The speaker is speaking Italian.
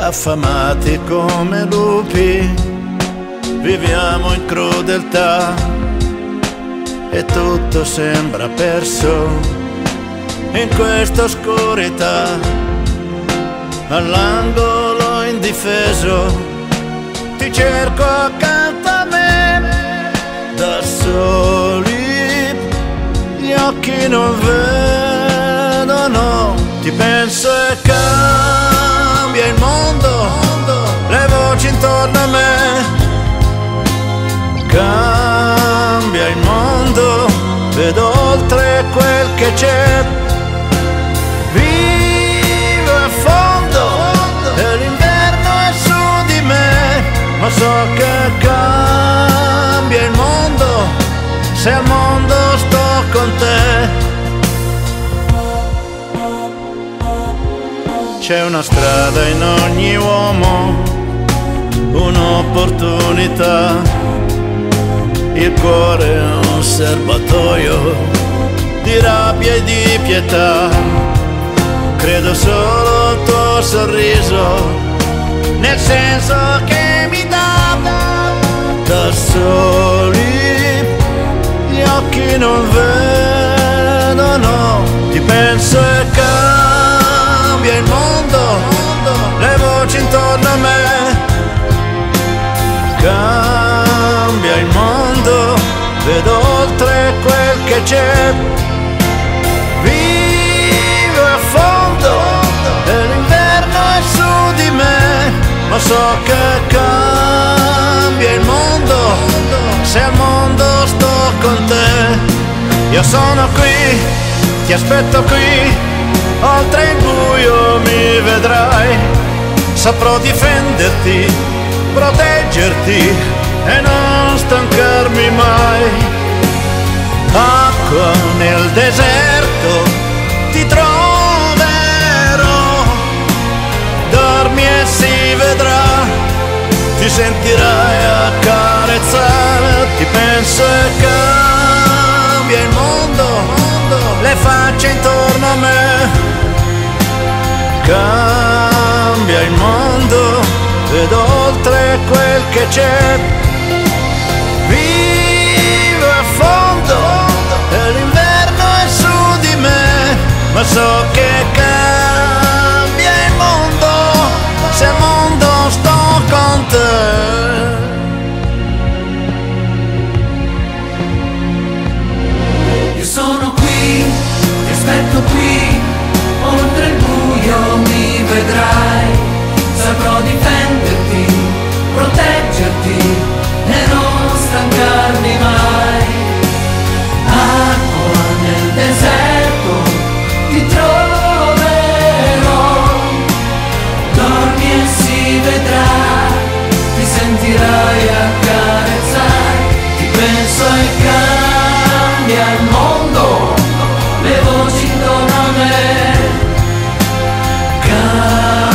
affamati come lupi, viviamo in crudeltà e tutto sembra perso in questa oscurità. All'angolo indifeso ti cerco accanto a me, da soli gli occhi non vedono, ti penso e cambia il mondo, le voci intorno a me, cambia il mondo, vedo oltre quel che c'è, vivo a fondo e l'inverno è su di me, ma so che cambia il mondo se al mondo sto con te. C'è una strada in ogni uomo, un'opportunità, il cuore è un serbatoio di rabbia e di pietà. Credo solo al tuo sorriso, nel senso che mi dà, da soli gli occhi non vedono, ti penso e cambia il mondo, le voci intorno a me, cambia il mondo, vedo oltre quel che c'è, vivo a fondo e l'inverno è su di me, ma so che cambia il mondo se al mondo sto con te. Io sono qui, ti aspetto qui, oltre il buio mi vedrai, saprò difenderti, proteggerti e non stancarmi mai. Acqua nel deserto ti troverò, dormi e si vedrà, ti sentirai accarezzare, ti penso e cambia il mondo, le facce intorno a me, cambia il mondo, vedo oltre quel che c'è, vivo a fondo e l'inverno è su di me, ma so che cambia il mondo se al mondo sto con te. Io sono qui, ti aspetto qui, oltre il buio mi vedrai, saprò difenderti, proteggerti e non stancarmi mai. Acqua nel deserto ti troverò, dormi e si vedrà, ti sentirai accarezzare, ti penso e cambia il mondo, le voci intorno a me, cambia